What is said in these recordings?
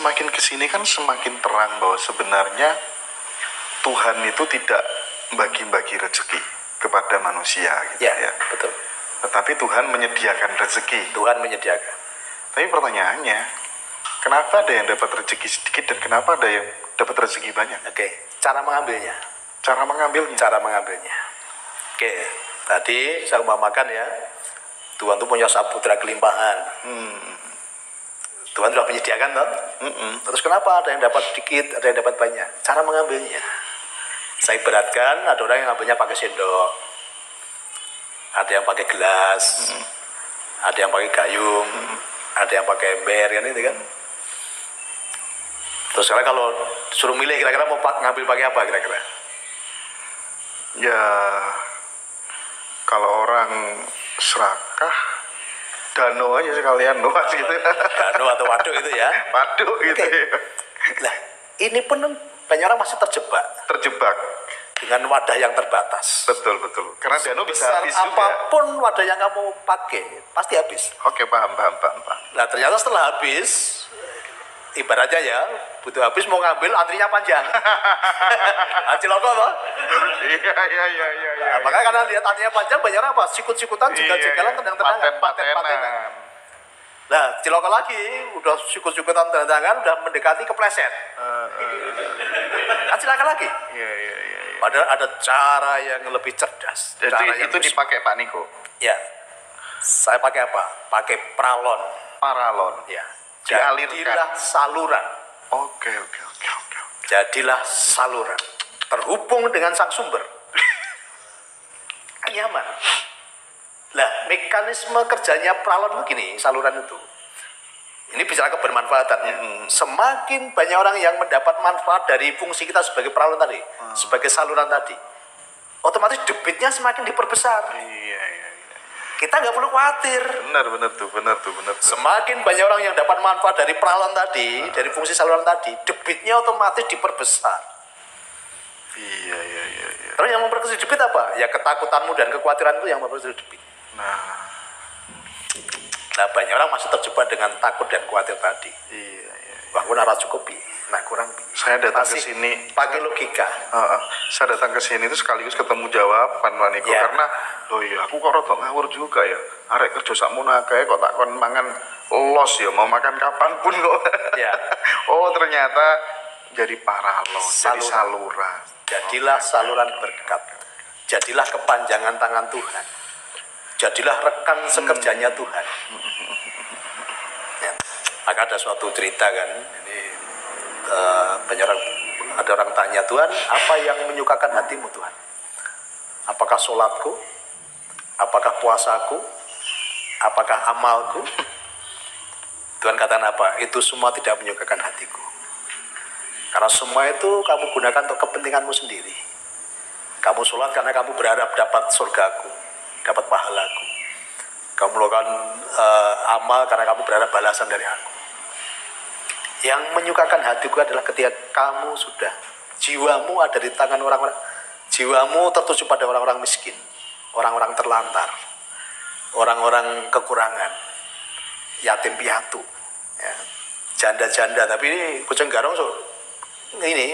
semakin kesini kan semakin terang bahwa sebenarnya Tuhan itu tidak bagi-bagi rezeki kepada manusia gitu ya. Betul. Tetapi Tuhan menyediakan rezeki. Tuhan menyediakan. Tapi pertanyaannya, kenapa ada yang dapat rezeki sedikit dan kenapa ada yang dapat rezeki banyak? Oke, cara mengambilnya. Cara mengambilnya. Cara mengambilnya. Oke, tadi saya umpamakan ya, Tuhan itu punya saputra kelimpahan. Tuhan sudah menyediakan toh. Terus kenapa ada yang dapat sedikit, ada yang dapat banyak? Cara mengambilnya. Saya ibaratkan ada orang yang ngambilnya pakai sendok, ada yang pakai gelas, ada yang pakai gayung, ada yang pakai ember kan itu kan. Terus sekarang kalau suruh milih kira-kira mau ngambil pakai apa kira-kira? Ya, kalau orang serakah, dano aja sekalian luas gitu. Dano atau waduk itu ya. Waduk gitu. Nah, ini pun banyak orang masih terjebak dengan wadah yang terbatas. Betul. Karena dano bisa habis juga. Apapun wadah yang kamu pakai pasti habis. Oke, paham. Nah, ternyata setelah habis, ibaratnya ya, butuh habis mau ngambil antrinya panjang. Ciloko toh? Iya. Makanya karena lihat antrinya panjang, banyak orang apa? Sikut-sikutan, jegal-jegalan, tendang-tendangan, paten-patenan. Nah, ciloko lagi, udah sikut-sikutan, tendang-tendangan, udah mendekati kepleset. Kan silakan lagi. Iya. Padahal ada cara yang lebih cerdas. Itu dipakai Pak Niko? Ya, saya pakai apa? Pakai pralon. Paralon. Ya. Dialirkan. Jadilah saluran. Oke. Jadilah saluran. Terhubung dengan sang sumber. Nyaman. Nah, mekanisme kerjanya pralon begini, saluran itu. Ini bicara kebermanfaatan. Semakin banyak orang yang mendapat manfaat dari fungsi kita sebagai pralon tadi, sebagai saluran tadi, otomatis debitnya semakin diperbesar. Iya. Kita nggak perlu khawatir. Benar tuh. Semakin banyak orang yang dapat manfaat dari pralon tadi, dari fungsi saluran tadi, debitnya otomatis diperbesar. Iya. Terus yang memperkecil debit apa? Ya ketakutanmu dan kekhawatiran itu yang memperkecil debit. Nah, banyak orang masih terjebak dengan takut dan khawatir tadi. Iya. Bangun arah cukupi, nak kurang. Saya datang ke sini pakai logika. Saya datang ke sini itu sekaligus ketemu jawaban Pak Niko karena aku kok rada ngawur juga ya. Arek kerja sakmono akeh kok tak kon mangan los ya, mau makan kapanpun kok. Ya. Oh, ternyata jadi paralon, jadi saluran. Jadilah saluran berkat. Jadilah kepanjangan tangan Tuhan. Jadilah rekan sekerjanya Tuhan. Ya. Maka ada suatu cerita kan, ini ada orang tanya, Tuhan, apa yang menyukakan hatimu Tuhan? Apakah sholatku? Apakah puasaku? Apakah amalku? Tuhan katakan apa? Itu semua tidak menyukakan hatiku. Karena semua itu kamu gunakan untuk kepentinganmu sendiri. Kamu sholat karena kamu berharap dapat surgaku, dapat pahalaku. Kamu melakukan amal karena kamu berharap balasan dari aku. Yang menyukakan hatiku adalah ketika kamu sudah, jiwamu ada di tangan orang-orang, jiwamu tertuju pada orang-orang miskin, orang-orang terlantar, orang-orang kekurangan, yatim piatu, ya, janda-janda. Tapi ini kucing garong ini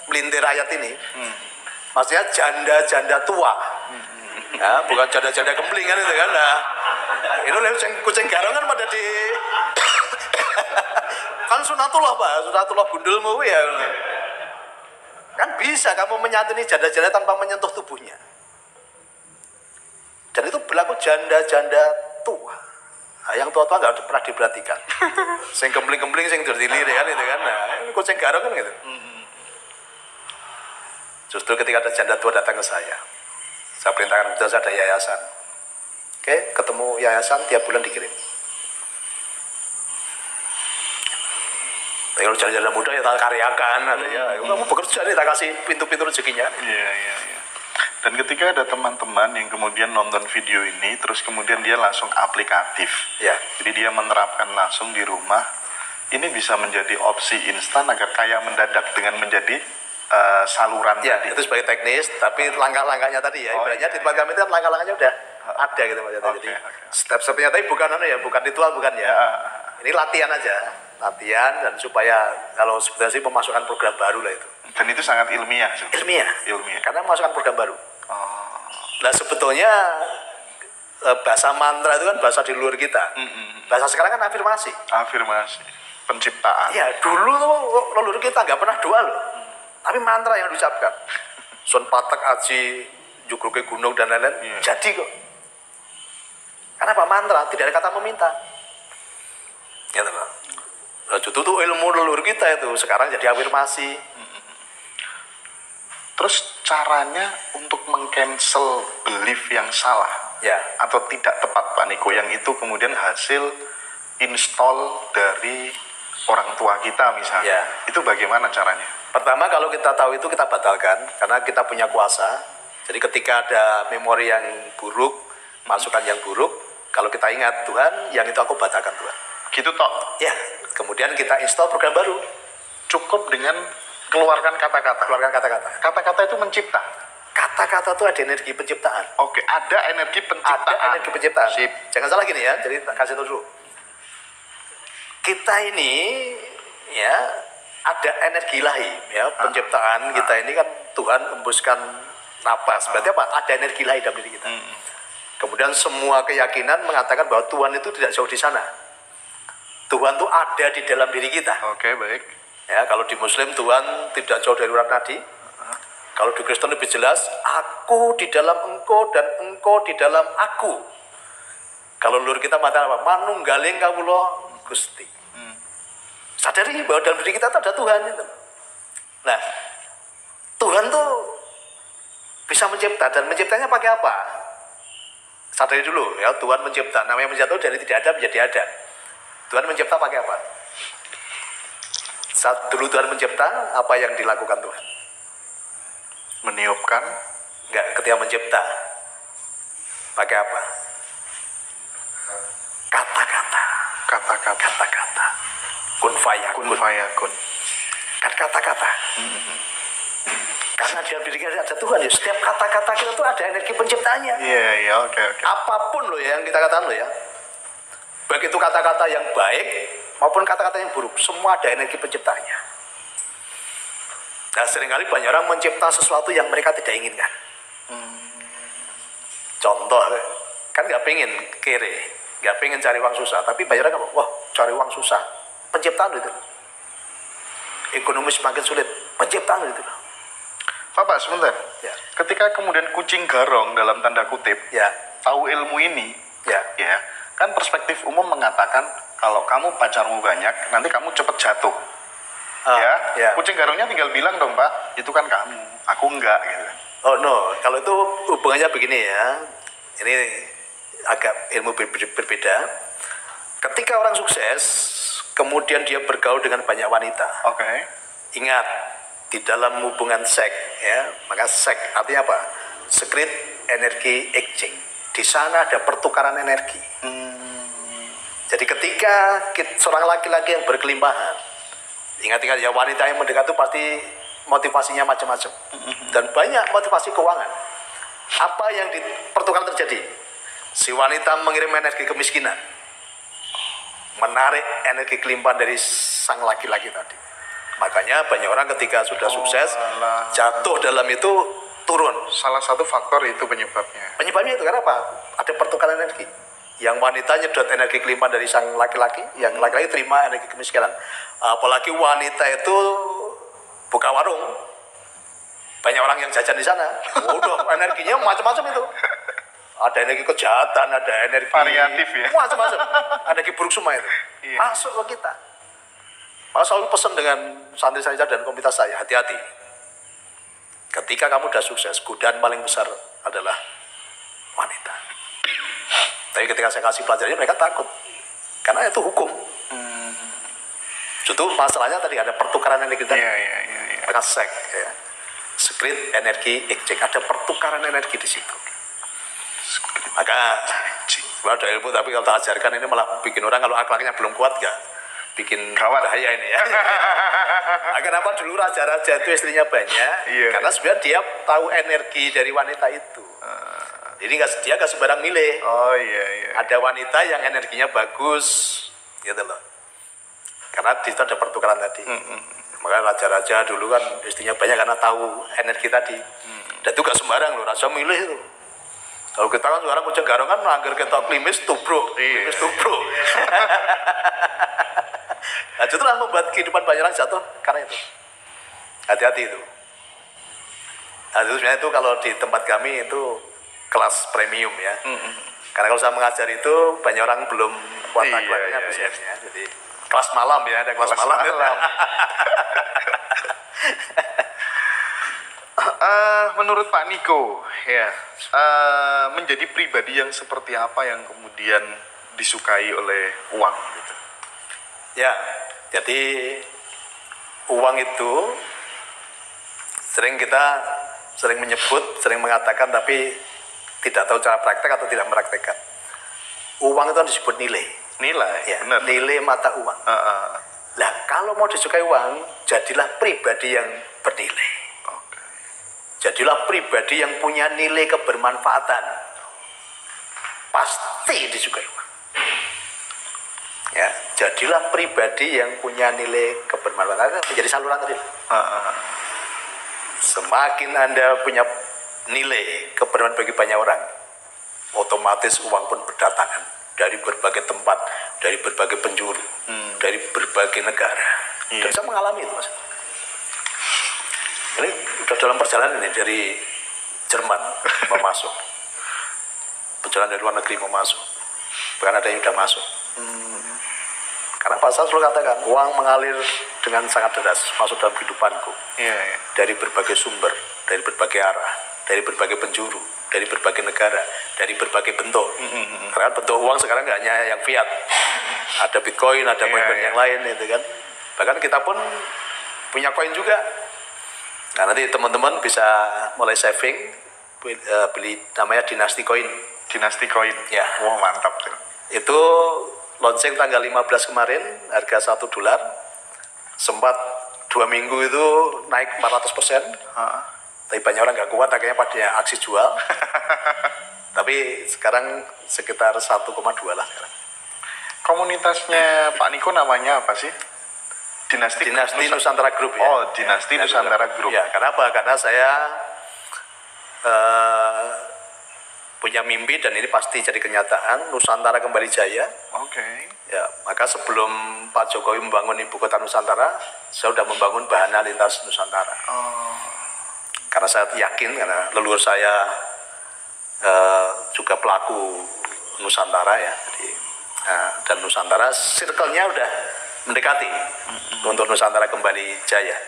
melintir ayat ini, maksudnya janda-janda tua, ya, bukan janda-janda gembling kan itu kan. Nah, itu kucing garong kan pada di kan sunatullah Pak, sunatullah gundulmu ya. Kan bisa kamu menyantuni janda-janda tanpa menyentuh tubuhnya. Dan itu berlaku janda-janda tua. Nah, yang tua-tua nggak pernah diperhatikan. Sing gembling-gembling, sing terdilir kan itu kan. Nah, kucing garong kan gitu. Justru ketika ada janda tua datang ke saya perintahkan kerja saya ada yayasan. Oke, ketemu yayasan tiap bulan dikirim. Kalau janda-janda muda ya tak karyakan, ya kamu bekerja nih tak kasih pintu-pintu rezekinya. Iya. Dan ketika ada teman-teman yang kemudian nonton video ini, terus kemudian dia langsung aplikatif. Ya. Jadi dia menerapkan langsung di rumah. Ini bisa menjadi opsi instan agar kaya mendadak dengan menjadi saluran ya, tadi. Itu sebagai teknis, tapi langkah-langkahnya tadi ya, ibaratnya di tempat kami itu kan langkah-langkahnya udah ada gitu Mas. Jadi step-stepnya tadi bukan bukan ritual bukan ya. Ini latihan aja. latihan dan supaya kalau sebenarnya sih memasukkan program baru lah itu. Dan itu sangat ilmiah sebenarnya. Ilmiah. Karena memasukkan program baru. Oh. Nah sebetulnya bahasa mantra itu kan bahasa di luar kita. Bahasa sekarang kan afirmasi. Afirmasi, penciptaan. Ya dulu tuh leluhur kita nggak pernah doa loh. Tapi mantra yang diucapkan. Sun patak aji, jugruke gunung dan lain-lain. Jadi kok. Karena apa? Mantra, tidak ada kata meminta. Ya teman. Nah, itu tuh ilmu leluhur kita itu sekarang jadi afirmasi. Terus caranya untuk meng-cancel belief yang salah Ya. atau tidak tepat Pak Niko, yang itu kemudian hasil install dari orang tua kita misalnya. Ya. Itu bagaimana caranya? Pertama kalau kita tahu itu kita batalkan karena kita punya kuasa. Jadi ketika ada memori yang buruk, masukan yang buruk, kalau kita ingat Tuhan, yang itu aku batalkan Tuhan. Gitu toh. Ya, kemudian kita install program baru. Cukup dengan keluarkan kata-kata. Keluarkan kata-kata. Kata-kata itu mencipta. Kata-kata itu ada energi penciptaan. Oke, ada energi penciptaan. Ada energi penciptaan. Sip. Jangan salah gini ya, jadi tak kasih tahu dulu. Kita ini ya ada energi ilahi ya, penciptaan kita ini kan Tuhan embuskan napas. Berarti apa? Ada energi ilahi dalam diri kita. Kemudian semua keyakinan mengatakan bahwa Tuhan itu tidak jauh di sana. Tuhan itu ada di dalam diri kita. Oke, baik. Ya, kalau di Muslim Tuhan tidak jauh dari urat nadi. Kalau di Kristen lebih jelas, aku di dalam engkau dan engkau di dalam aku. Kalau leluhur kita mengatakan apa? Manunggaling kawula Gusti. Sadari bahwa dalam diri kita itu ada Tuhan itu. Nah, Tuhan tuh bisa mencipta, dan menciptanya pakai apa? Sadari dulu ya, Tuhan mencipta. Namanya mencipta dari tidak ada menjadi ada. Tuhan mencipta pakai apa? Saat dulu Tuhan mencipta, apa yang dilakukan Tuhan? Meniupkan. Enggak, ketika mencipta pakai apa? Kata-kata. Kata-kata. Kun fayakun. Kun fayakun. Kan kata-kata. Karena di dalam diri kita ada Tuhan ya. Setiap kata-kata kita tuh ada energi penciptanya. Iya, oke. Apapun loh ya yang kita katakan loh ya. Baik itu kata-kata yang baik maupun kata-kata yang buruk, semua ada energi penciptanya. Nah seringkali banyak orang mencipta sesuatu yang mereka tidak inginkan. Contoh, kan nggak pengen kere, nggak pengen cari uang susah, tapi banyak orang wah cari uang susah, penciptaan itu. Ekonomi semakin sulit, penciptaan itu. Bapak sebentar. Ya. Ketika kemudian kucing garong dalam tanda kutip, Ya. tahu ilmu ini, Ya. Kan perspektif umum mengatakan kalau kamu pacarmu banyak, nanti kamu cepat jatuh. Ya. Kucing garongnya tinggal bilang dong Pak, itu kan kamu, aku enggak gitu. Oh no, kalau itu hubungannya begini ya, ini agak ilmu berbeda. Ketika orang sukses, kemudian dia bergaul dengan banyak wanita. Oke. Ingat, di dalam hubungan seks, ya, maka seks artinya apa? Secret energy exchange. Di sana ada pertukaran energi. Jadi ketika seorang laki-laki yang berkelimpahan, ingat-ingat ya, wanita yang mendekat itu pasti motivasinya macam-macam. Dan banyak motivasi keuangan. Apa yang pertukaran terjadi? Si wanita mengirim energi kemiskinan, menarik energi kelimpahan dari sang laki-laki tadi. Makanya banyak orang ketika sudah sukses, jatuh dalam itu turun. Salah satu faktor itu penyebabnya. Penyebabnya itu karena apa? Ada pertukaran energi. Yang wanita nyedot energi kelimpahan dari sang laki-laki, yang laki-laki terima energi kemiskinan. Apalagi wanita itu buka warung, banyak orang yang jajan di sana. Udah energinya macam-macam itu. Ada energi kejahatan, ada energi variatif ya. Macam-macam. Energi buruk semua itu. Iya. Masuk ke kita. Maka selalu pesan dengan santri saya dan komunitas saya, hati-hati. Ketika kamu sudah sukses, godaan paling besar adalah wanita. Tapi ketika saya kasih pelajarannya, mereka takut. Karena itu hukum. Justru masalahnya tadi ada pertukaran energi tadi. Iya. Maka seks, ya. Secret energi exchange. Ada pertukaran energi di situ. Maka sebenarnya ada ilmu, tapi kalau tak ajarkan ini malah bikin orang kalau akhlaknya belum kuat gak bikin bahaya ini ya. Kenapa dulu raja-raja itu istrinya banyak? Iya. Karena sebenarnya dia tahu energi dari wanita itu. Jadi dia nggak sembarang milih. Oh iya. Ada wanita yang energinya bagus, gitu loh. Karena di situ ada pertukaran tadi. Makanya raja-raja dulu kan istrinya banyak karena tahu energi tadi. Dan itu gak sembarang loh, raja milih itu. Kalau kita kan sekarang kucing garong kan anggar kita klimis tubruk, klimis tubruk. Nah justru membuat kehidupan banyak orang jatuh karena itu. Hati-hati itu. Nah itu sebenarnya itu kalau di tempat kami itu kelas premium ya. Karena kalau saya mengajar itu banyak orang belum kuat akhlaknya biasanya. Jadi kelas malam ya, ada kelas malam. Menurut Pak Niko, ya menjadi pribadi yang seperti apa yang kemudian disukai oleh uang gitu? Ya, jadi uang itu kita sering menyebut, sering mengatakan, tapi tidak tahu cara praktek atau tidak mempraktekkan. Uang itu disebut nilai. Nilai, ya, benar. Nilai mata uang. Nah, kalau mau disukai uang, jadilah pribadi yang bernilai. Jadilah pribadi yang punya nilai kebermanfaatan. Pasti disukai uang. Ya, jadilah pribadi yang punya nilai kebermanfaatan, menjadi saluran tadi. Semakin Anda punya nilai kebermanfaatan bagi banyak orang, otomatis uang pun berdatangan dari berbagai tempat, dari berbagai penjuru, dari berbagai negara. Dan saya mengalami itu, Mas. Ini sudah dalam perjalanan ini dari Jerman mau masuk, perjalanan dari luar negeri mau masuk, bahkan ada yang sudah masuk. Karena Pak Sal selalu katakan, uang mengalir dengan sangat deras masuk dalam kehidupanku. Dari berbagai sumber, dari berbagai arah, dari berbagai penjuru, dari berbagai negara, dari berbagai bentuk. Karena bentuk uang sekarang nggak hanya yang fiat, ada Bitcoin, ada koin-koin yang lain, itu kan. Bahkan kita pun punya koin juga. Nah nanti teman-teman bisa mulai saving, beli namanya Dynasty Coin. Dynasty Coin. Ya. Wah, mantap tuh. Itu launching tanggal 15 kemarin, harga $1. Sempat 2 minggu itu naik 400%. Tapi banyak orang nggak kuat, akhirnya pada aksi jual. Tapi sekarang sekitar 1,2 lah sekarang. Komunitasnya Pak Niko namanya apa sih? Dinasti Nusantara Group ya. Oh, Dinasti Nusantara Group. Ya, kenapa? Karena saya punya mimpi dan ini pasti jadi kenyataan, Nusantara kembali jaya. Ya, maka sebelum Pak Jokowi membangun Ibu Kota Nusantara, saya sudah membangun Bahana Lintas Nusantara. Karena saya yakin, karena leluhur saya juga pelaku Nusantara ya. Jadi, dan Nusantara circle-nya udah mendekati untuk Nusantara kembali jaya.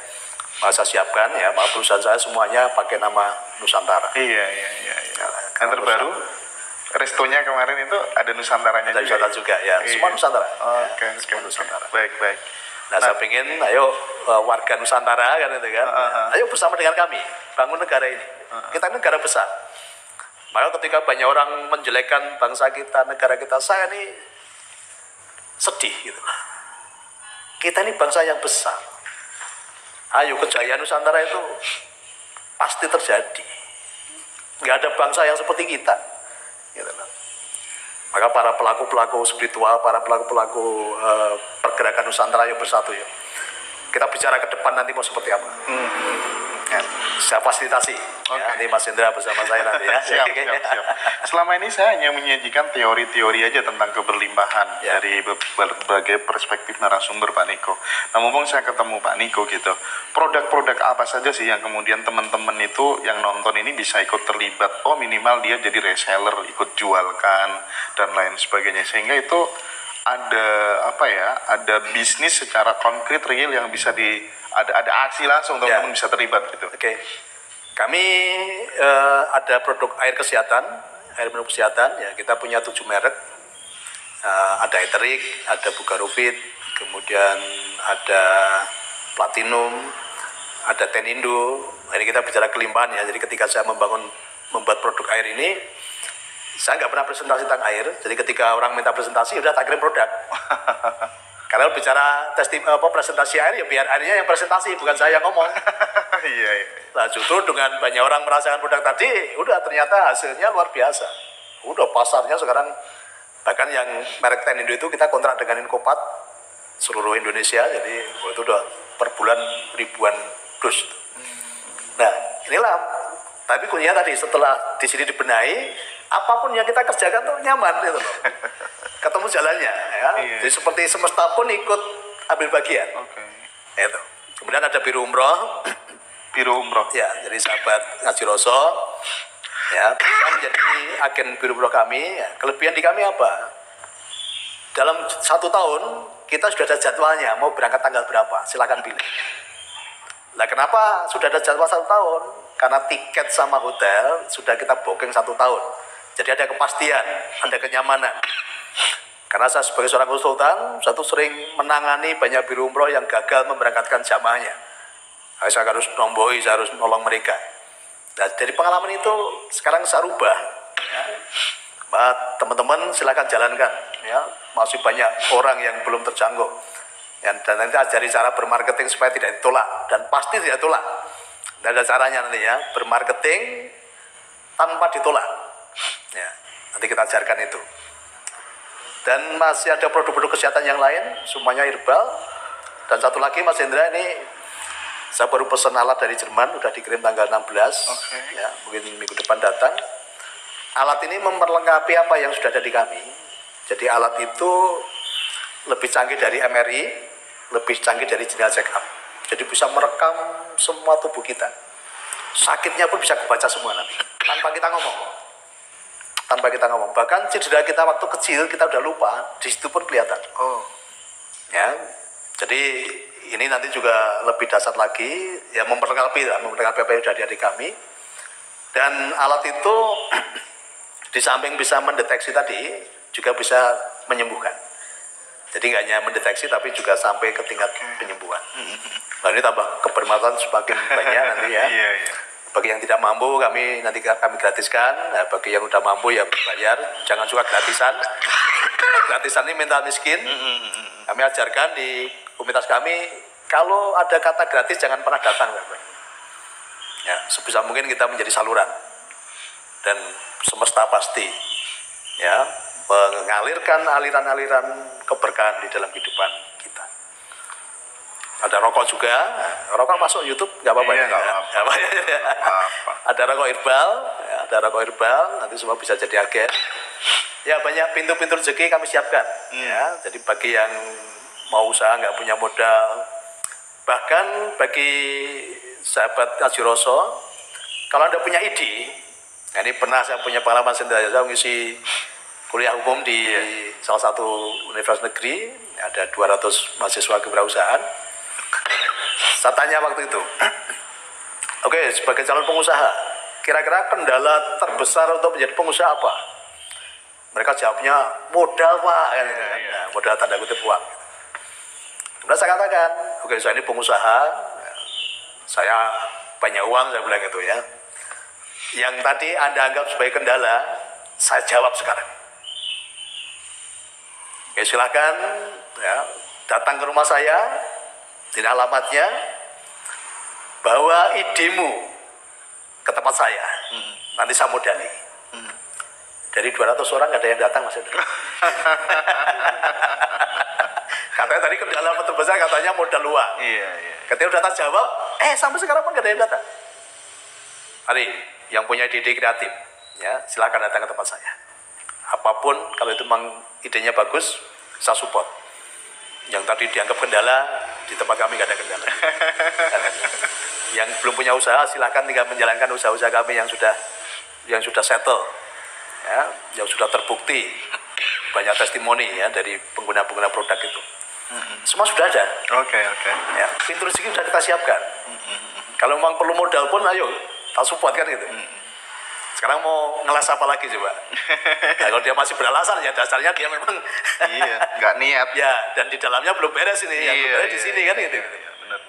Maka saya siapkan ya, perusahaan saya semuanya pakai nama Nusantara. Iya. Yang terbaru, restonya kemarin itu ada Nusantaranya ada juga. Nusantara juga ya, semua Nusantara. Semua Nusantara. Baik. Nah, saya pengen, ayo warga Nusantara kan itu kan, ayo bersama dengan kami bangun negara ini. Kita ini negara besar. Maka ketika banyak orang menjelekkan bangsa kita, negara kita, saya ini sedih gitu. Kita ini bangsa yang besar. Ayo, kejayaan Nusantara itu pasti terjadi. Nggak ada bangsa yang seperti kita. Gitu. Maka para pelaku-pelaku spiritual, para pelaku-pelaku pergerakan Nusantara yang bersatu ya. Kita bicara ke depan nanti mau seperti apa. Ya, saya fasilitasi. Ya, nanti Mas Indra bersama saya nanti ya. Siap. Selama ini saya hanya menyajikan teori-teori aja tentang keberlimpahan dari berbagai perspektif narasumber Pak Niko. Nah, mumpung saya ketemu Pak Niko gitu, produk-produk apa saja sih yang kemudian teman-teman itu yang nonton ini bisa ikut terlibat? Oh, minimal dia jadi reseller, ikut jualkan dan lain sebagainya, sehingga itu ada bisnis secara konkret real yang bisa ada aksi langsung teman-teman bisa terlibat gitu. Kami ada produk air minum kesehatan ya, kita punya 7 merek. Ada Eterik, ada Bugarufit, kemudian ada Platinum, ada Tenindo. Ini kita bicara kelimpahan ya. Jadi ketika saya membuat produk air ini, saya nggak pernah presentasi tentang air. Jadi ketika orang minta presentasi, udah tak kirim produk. Karena bicara presentasi air ya biar airnya yang presentasi, bukan saya yang ngomong. Iya. Nah justru dengan banyak orang merasakan produk tadi, udah ternyata hasilnya luar biasa. Udah pasarnya sekarang, bahkan yang merek Tenindo itu kita kontrak dengan Incopat seluruh Indonesia. Jadi itu udah per bulan ribuan dus. Nah inilah, tapi kuncinya tadi setelah di sini dibenahi, apapun yang kita kerjakan tuh nyaman gitu loh. Ketemu jalannya ya. Jadi seperti semesta pun ikut ambil bagian. Itu. Kemudian ada biru umroh. Biru umroh. Ya, jadi sahabat Ngaji Roso ya, bisa menjadi agen biru umroh kami. Ya. Kelebihan di kami apa? Dalam 1 tahun kita sudah ada jadwalnya, mau berangkat tanggal berapa, silakan pilih. Nah kenapa sudah ada jadwal 1 tahun? Karena tiket sama hotel sudah kita booking 1 tahun. Jadi ada kepastian, ada kenyamanan. Karena saya sebagai seorang konsultan, saya tuh sering menangani banyak biru umroh yang gagal memberangkatkan jamaahnya. Saya harus nomboi, saya harus nolong mereka. Nah, dari pengalaman itu sekarang saya rubah. Ya. Teman-teman silakan jalankan. Ya. Masih banyak orang yang belum terjangkau. Dan nanti ajari cara bermarketing supaya tidak ditolak. Dan pasti tidak ditolak. Dan ada caranya nanti ya, bermarketing tanpa ditolak. Ya. Nanti kita ajarkan itu. Dan masih ada produk-produk kesehatan yang lain, semuanya herbal. Dan satu lagi Mas Hendra, ini saya baru pesan alat dari Jerman, udah dikirim tanggal 16, ya, mungkin minggu depan datang. Alat ini memperlengkapi apa yang sudah ada di kami. Jadi alat itu lebih canggih dari MRI, lebih canggih dari general check up. Jadi bisa merekam semua tubuh kita. Sakitnya pun bisa kebaca semua nanti, tanpa kita ngomong. Tanpa kita ngomong. Bahkan cedera kita waktu kecil kita udah lupa, di situ pun kelihatan. Ya, jadi ini nanti juga lebih dasar lagi, ya memperlengkapi apa yang sudah ada di kami. Dan alat itu di samping bisa mendeteksi tadi, juga bisa menyembuhkan. Jadi nggak hanya mendeteksi, tapi juga sampai ke tingkat penyembuhan. Nah ini tambah kebermanfaatan semakin banyak nanti ya. Bagi yang tidak mampu, kami gratiskan. Nah, bagi yang udah mampu ya berbayar. Jangan suka gratisan. Gratisan ini mental miskin. Kami ajarkan di komunitas kami, kalau ada kata gratis jangan pernah datang. Ya, sebisa mungkin kita menjadi saluran. Dan semesta pasti ya mengalirkan aliran-aliran keberkahan di dalam kehidupan kita. Ada rokok juga, rokok masuk YouTube nggak apa-apa ya? Nggak apa-apa. Ada rokok herbal, ya, ada rokok herbal, nanti semua bisa jadi agen. Ya banyak pintu-pintu rezeki kami siapkan. Ya, jadi bagi yang mau usaha nggak punya modal, bahkan bagi sahabat Ngaji Roso, kalau Anda punya ide, nah ini pernah saya punya pengalaman sendiri, saya mengisi kuliah umum di salah satu universitas negeri, ada 200 mahasiswa kewirausahaan. Saya tanya waktu itu, oke, sebagai calon pengusaha, kira-kira kendala terbesar untuk menjadi pengusaha apa? Mereka jawabnya modal Pak, nah, modal tanda kutip uang. Kemudian saya katakan, oke, saya ini pengusaha, saya banyak uang, saya bilang gitu ya. Yang tadi Anda anggap sebagai kendala, saya jawab sekarang. Oke, silakan ya, datang ke rumah saya, ini alamatnya, bawa idemu ke tempat saya, nanti saya modali. Dari 200 orang nggak ada yang datang Mas Hendra. Katanya tadi kendala terbesar katanya modal uang. Ketika udah tak jawab, sampai sekarang pun nggak ada yang datang. Mari, yang punya ide kreatif, ya silakan datang ke tempat saya. Apapun, kalau itu memang idenya bagus, saya support. Yang tadi dianggap kendala, di tempat kami nggak ada kendala. Yang belum punya usaha, silakan tinggal menjalankan usaha-usaha kami yang sudah settle, ya, yang sudah terbukti. Banyak testimoni ya dari pengguna-pengguna produk itu. Semua sudah ada. Ya, pintu rezeki sudah kita siapkan. Kalau memang perlu modal pun, ayo, tak support kan gitu. Sekarang mau ngelas apa lagi coba? Nah, kalau dia masih beralasan ya dasarnya dia memang nggak niat. Ya, dan di dalamnya belum beres ini, yang belum beres di sini kan gitu. Benar.